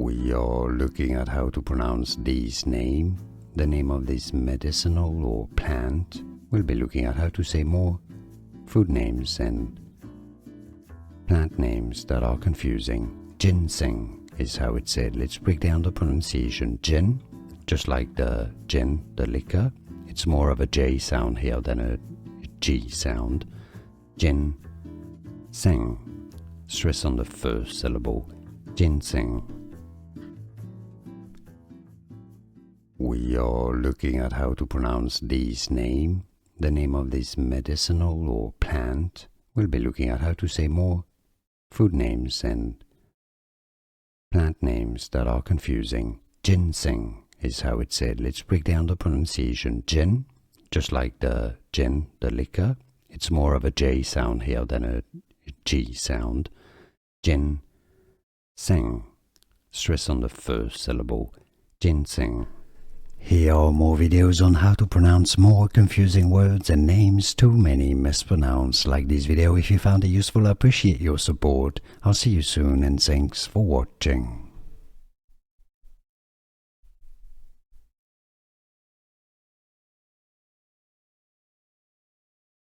We are looking at how to pronounce this name, the name of this medicinal or plant. We'll be looking at how to say more food names and plant names that are confusing. Ginseng is how it's said. Let's break down the pronunciation. Gin, just like the gin, the liquor. It's more of a J sound here than a G sound. Ginseng. Stress on the first syllable. Ginseng. We are looking at how to pronounce this name, the name of this medicinal or plant. We'll be looking at how to say more food names and plant names that are confusing. Ginseng is how it's said. Let's break down the pronunciation. Gin, just like the gin, the liquor. It's more of a J sound here than a G sound. Ginseng. Stress on the first syllable. Ginseng. Here are more videos on how to pronounce more confusing words and names too many mispronounced. Like this video if you found it useful. I appreciate your support. I'll see you soon and thanks for watching.